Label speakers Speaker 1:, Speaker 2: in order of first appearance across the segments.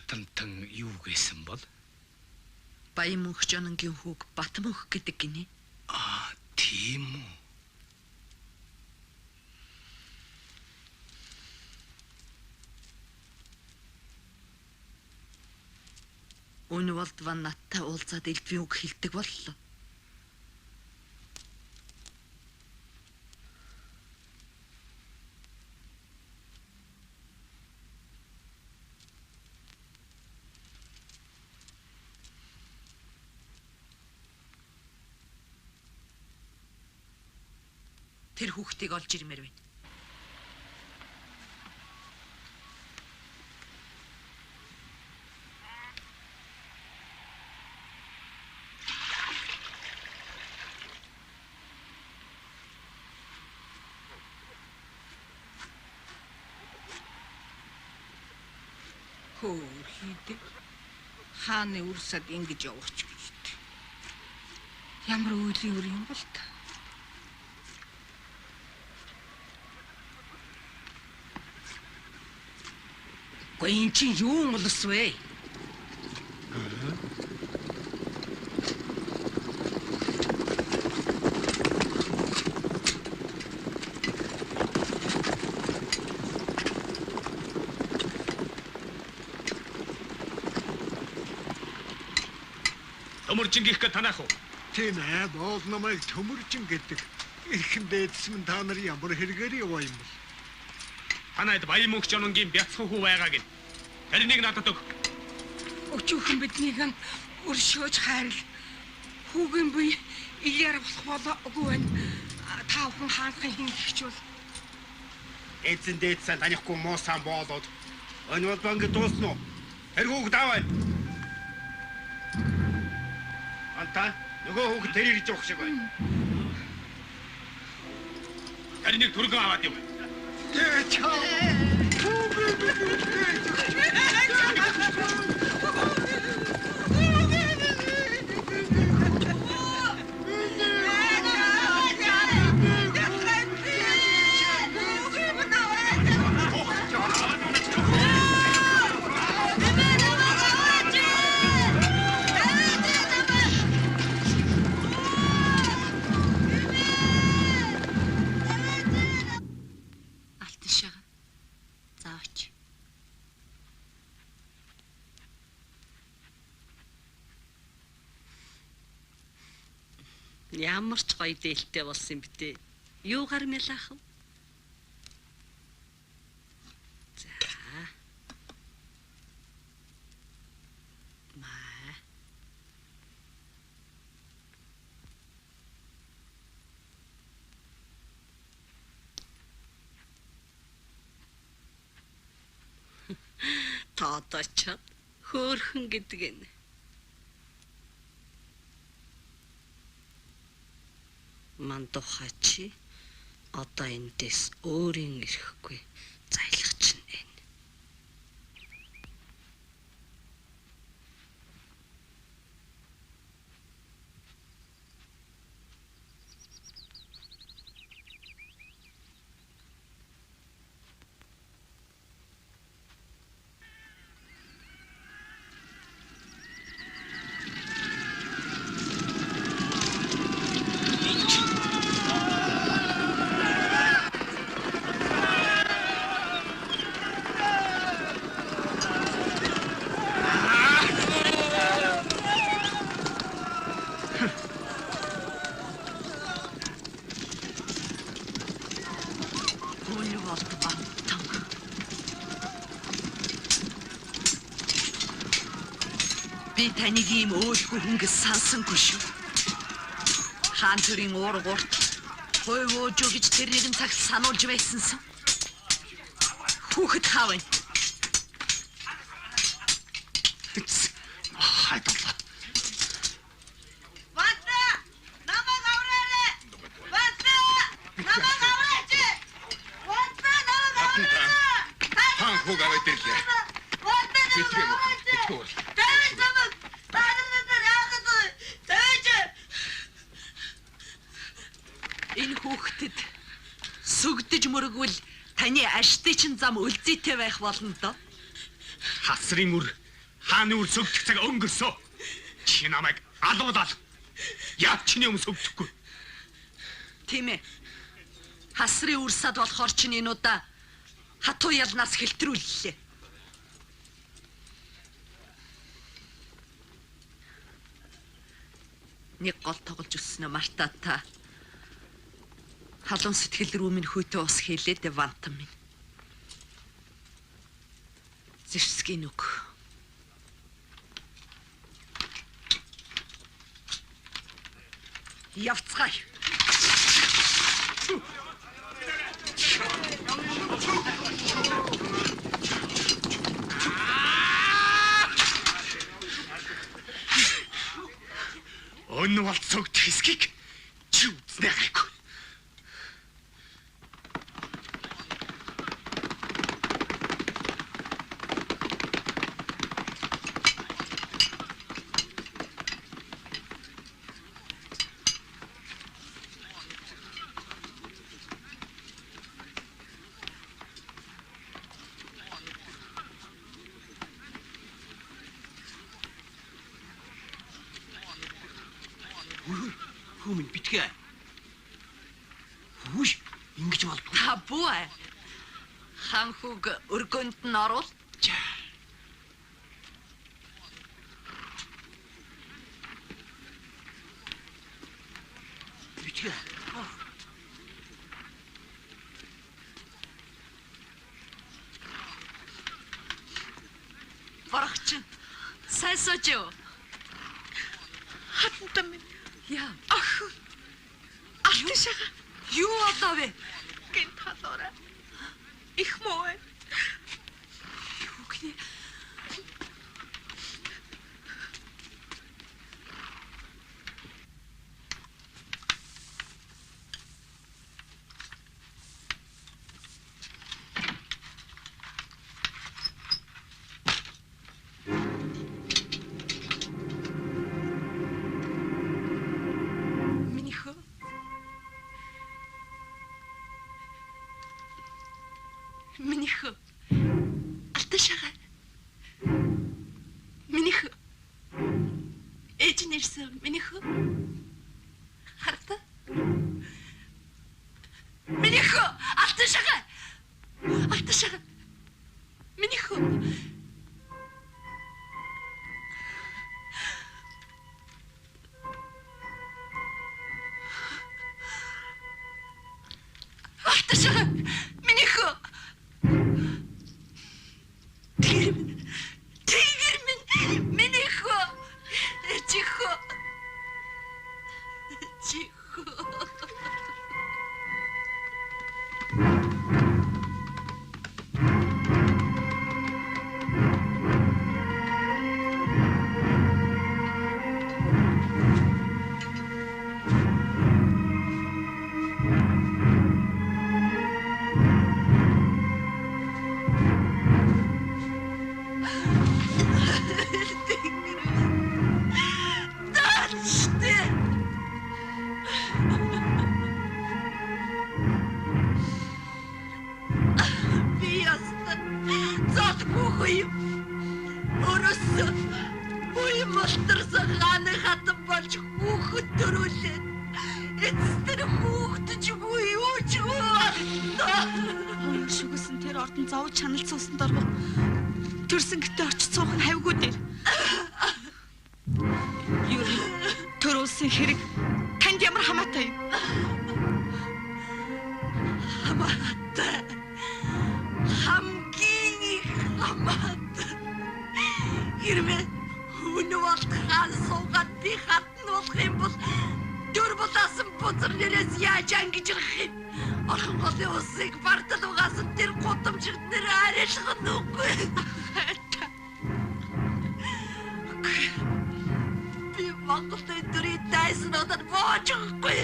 Speaker 1: Батантан юу гэсэн бол?
Speaker 2: Баян мөнх Жононгийн хүүг Бат мөнх гэдэг гинэ.
Speaker 1: Тийм үү?
Speaker 2: Өнөө болдван надтай уулзаад элдвийн үг хэлдэг боллоо. Тэр хүүхдийг олж ирмээр байна.
Speaker 3: Хөөе. Хааны үрсад ингэж явууч гэж. Ямар үеийн үр юм бол та. Гэн чи юу молс вэ?
Speaker 1: Төмөржин гих гэ танах уу?
Speaker 4: Тийм ээ, боол намайг төмөржин гэдэг. Эрхэн дээдс минь та нар ямар хэрэгээр яваа юм бол?
Speaker 1: Танайд Баян мөнх Жононгийн бяцхан хүү байгаа гэв. Тэрнийг надад өг.
Speaker 3: Өчүүхэн биднийг өршөөж хайрл. Хүүгийн буй илээр болох болоогүй байна. Та бүхэн хаанхын хинхчүүл.
Speaker 5: Эзэн дээдсэн танихгүй муусан боолоод өнөө банк дуусна уу? Тэр хүүг даваа. Анта нөгөө хүүг тэр ирж явах шиг байна.
Speaker 1: Тэрнийг түргэн аваад юм.
Speaker 2: Ямар ч гоё дээлтэй болсон юм битээ. Юу гармялаах вэ? За. Маа. Таадаач хөөрхөн гэдэг нь. Мандухачи одоо эндээс өөрийн ирэхгүй зайлах чинь байна. Би таныг ийм өөлгүй хүнгээс сансангүй шүү. Хаан төрийн уур гурт хойвоож гэж тэр нэгэн цагт сануулж байсансан. Хүүхэд хаав байна.
Speaker 4: Хайдала.
Speaker 3: Бата! Намайг авраарай! Бата! Намайг авраач! Бата! Намайг авраарай!
Speaker 5: Хаан хүүг аваад ирлээ.
Speaker 3: Бата!
Speaker 5: Битгүү.
Speaker 2: Энэ хүүхдэд сүгдэж мөрөгвөл таны аштай чин зам үлзийтэй байх болно доо.
Speaker 1: Хасрын мөр Хааны үр сөгдөх цаг өнгөрсөө. Чи намайг алуулаад. Яг чиний өмнө сөгдөхгүй.
Speaker 2: Тийм ээ. Хасрын үрсад болохоор чинь энэ удаа хатуу ялнаас хэлтрүүллээ. Нэг гол тоглож өснө Марта та. Халуун сэтгэл рүү минь хүйтэ ус хийлээ Вантан минь. Зэвсгийн үг. Явцгаая.
Speaker 1: Өнөө бол цогт хэсгийг чи үзнэ гайгүй.
Speaker 6: Хүмүн битгээ. Хөөш ингэж болдгоо.
Speaker 2: Та бүү. Хан хүүг өргөнд нь оруул.
Speaker 6: Битгээ.
Speaker 2: Барахч. Сайн сууж юу?
Speaker 3: Хатантан минь.
Speaker 2: Яа.
Speaker 3: Ах. Алтшага.
Speaker 2: Юу болоо вэ?
Speaker 3: Гэнт халуураа. Их муу.
Speaker 2: Юу гэнэ? Минийх алташага. Минийх ээж нэрсэн минийх харта. Минийх алташага. Алташага. Минийх алташага. Минийх төрсөн гэтээ очиж суух нь хавьгүй дээр. Юу төрүүлсэн хэрэг танд ямар хамаатай юм? Хамаатай. Хамгийн их хамаатай. Хэрвээ хүн болтхан суугаад би хатан болох юм бол төр болосон бузар нэрээс яаж ангижрах юм? Орхон голын усыг бартал угаасан тэр гудамжид нэр арилгах нь үгүй. Би Монголын дөрий дайснуудад боожгүй.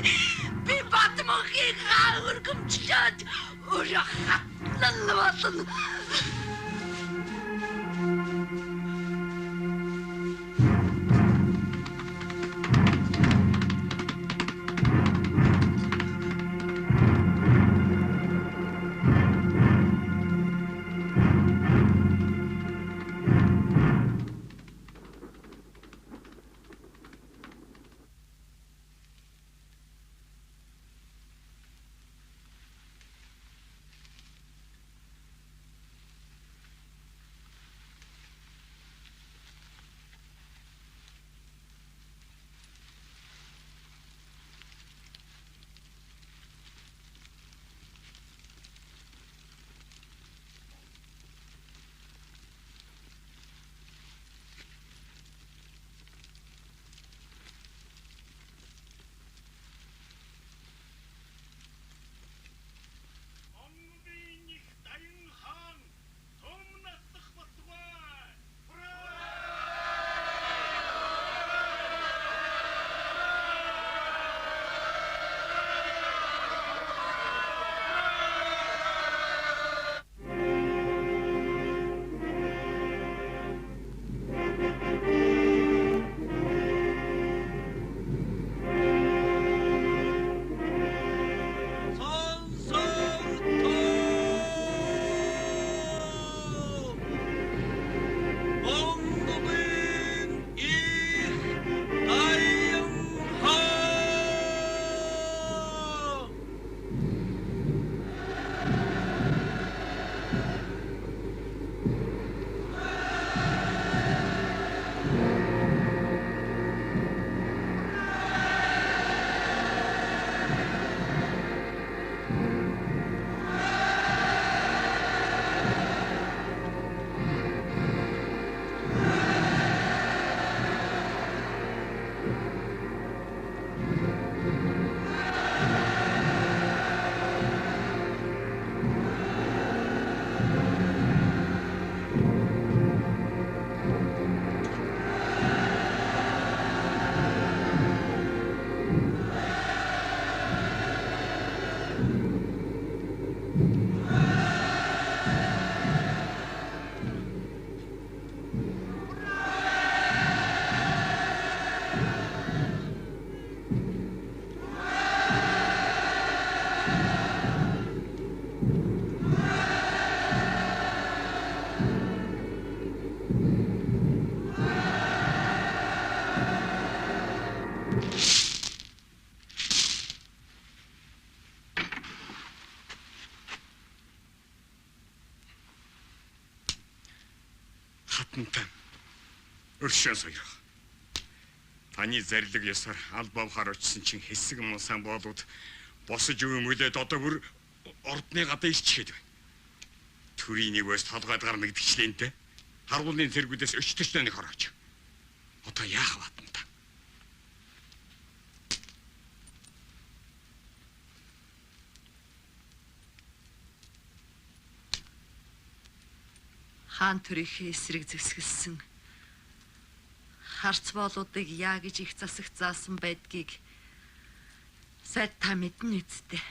Speaker 2: Би Батмонхийг өргөмжлөөд өөрөө хатлал болно.
Speaker 1: ватантай. Өршөө соёо. Таны зарилэг ёсоор албаа харагдсан чинь хэсэг мусан болоод босож өмөлөөд одоо бүр ордны гадаа илчгээд байна. Төрийн нэгөөс толгойд гар мэгдчихлээ. Харгуулын цэргүүдээс өчтөрчнөө нэг хорооч. Одоо яах ватан та?
Speaker 2: Хаан төрийнхээ эсрэг зэвсгэлсэн харц боолуудыг яа гэж их засагт заасан байдгийг сайд та мэднэ үсттэй.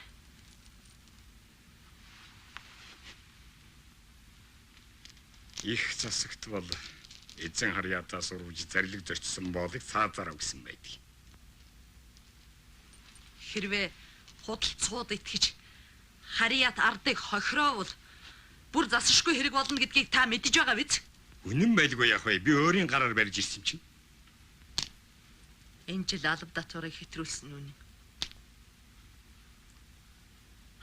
Speaker 1: Их засагт бол эзэн харьяатаас урвж зарилэг зорчсон боолыг цаазаараа өгсөн байдаг.
Speaker 2: Хэрвээ худалцууд итгэж харьяат ардыг хохироовол бүр засашгүй хэрэг болно гэдгийг та мэдэж байгаа биз?
Speaker 1: Үнэн байлгүй яах вэ? Би өөрийн гараар барьж ирсэн чинь.
Speaker 2: Энэ жил алба татварыг хэтрүүлсэн үнэн.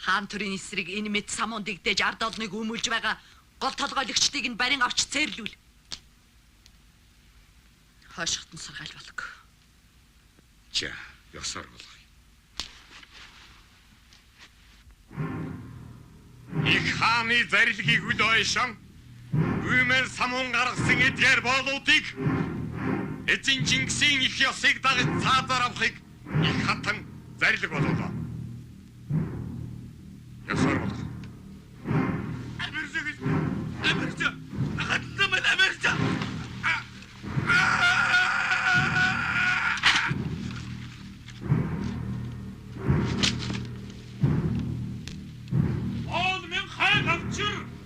Speaker 2: Хаан төрийн эсрэг энэ мэд самуун дэгдээж ард олныг өмүүлж байгаа гол толгойлогчдыг нь барин авч цээрлүүл. Хойшхтон сургаал болог.
Speaker 1: За, ёсоор болгоё. Их хааны зарилгийг үл ойшон Үймэн самуун гаргасан эдгээр боолуудыг эзэн Чингисийн их ёсыг дагаж цаазаар авахыг их хатан зарилэг болоолоо. Ёсоор болго. Америкч! Хадлам Америкч! Ол мен хай авчир!